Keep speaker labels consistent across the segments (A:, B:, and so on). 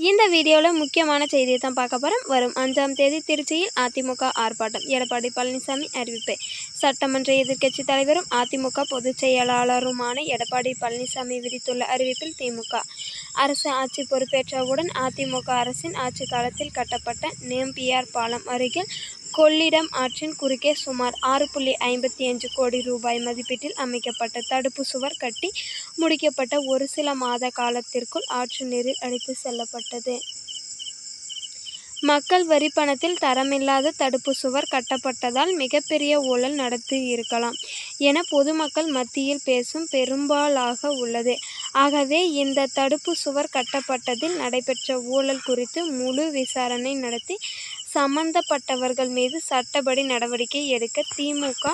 A: இந்த வீடியோவில் முக்கியமான செய்தியை தான் பார்க்க போகிறோம். வரும் 5ஆம் தேதி திருச்சியில் அதிமுக ஆர்ப்பாட்டம். எடப்பாடி பழனிசாமி அறிவிப்பு. சட்டமன்ற எதிர்க்கட்சித் தலைவரும் அதிமுக பொதுச் செயலாளருமான எடப்பாடி பழனிசாமி விடுத்துள்ள அறிவிப்பில், திமுக அரசு ஆட்சி பொறுப்பேற்றவுடன் அதிமுக அரசின் ஆட்சி காலத்தில் கட்டப்பட்ட நேம்பியர் பாலம் அருகில் கொள்ளிடம் ஆற்றின் குறுக்கே சுமார் 6.55 கோடி ரூபாய் மதிப்பீட்டில் அமைக்கப்பட்ட தடுப்பு சுவர் கட்டி முடிக்கப்பட்ட ஒரு சில மாத காலத்திற்குள் ஆற்று நீரில் அடித்து செல்லப்பட்டது. மக்கள் வரி பணத்தில் தரமில்லாத தடுப்பு சுவர் கட்டப்பட்டதால் மிகப்பெரிய ஊழல் நடத்தி இருக்கலாம் என பொதுமக்கள் மத்தியில் பேசும் பெரும்பாலாக உள்ளது. ஆகவே இந்த தடுப்பு சுவர் கட்டப்பட்டதில் நடைபெற்ற ஊழல் குறித்து முழு விசாரணை நடத்தி சம்பந்தப்பட்டவர்கள் மீது சட்டப்படி நடவடிக்கை எடுக்க திமுக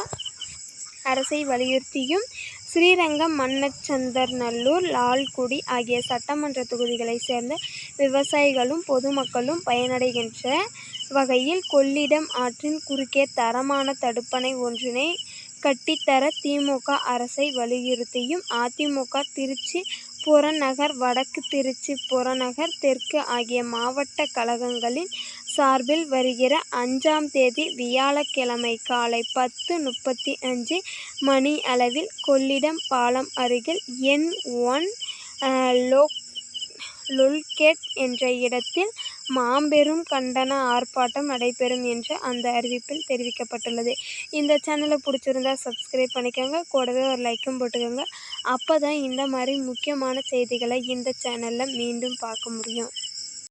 A: அரசை வலியுறுத்தியும், ஸ்ரீரங்கம், மண்ணச்சந்தர்நல்லூர், லால்குடி ஆகிய சட்டமன்ற தொகுதிகளைச் சேர்ந்த விவசாயிகளும் பொதுமக்களும் பயனடைகின்ற வகையில் கொள்ளிடம் ஆற்றின் குறுக்கே தரமான தடுப்பணை ஒன்றினை கட்டித்தர திமுக அரசை வலியுறுத்தியும், அதிமுக திருச்சி புறநகர், வடக்கு திருச்சி புறநகர், தெற்கு ஆகிய மாவட்ட கழகங்களின் சார்பில் வருகிற 5ஆம் தேதி வியாழக்கிழமை காலை 10:35 மணியளவில் கொள்ளிடம் பாலம் அருகில் எண் 1 லோல்கேட் என்ற இடத்தில் மாபெரும் கண்டன ஆர்ப்பாட்டம் நடைபெறும் என்று அந்த அறிவிப்பில் தெரிவிக்கப்பட்டுள்ளது. இந்த சேனலை பிடிச்சிருந்தா சப்ஸ்கிரைப் பண்ணிக்கோங்க, கூடவே ஒரு லைக்கும் போட்டுக்கோங்க. அப்போ தான் இந்த மாதிரி முக்கியமான செய்திகளை இந்த சேனலில் மீண்டும் பார்க்க முடியும்.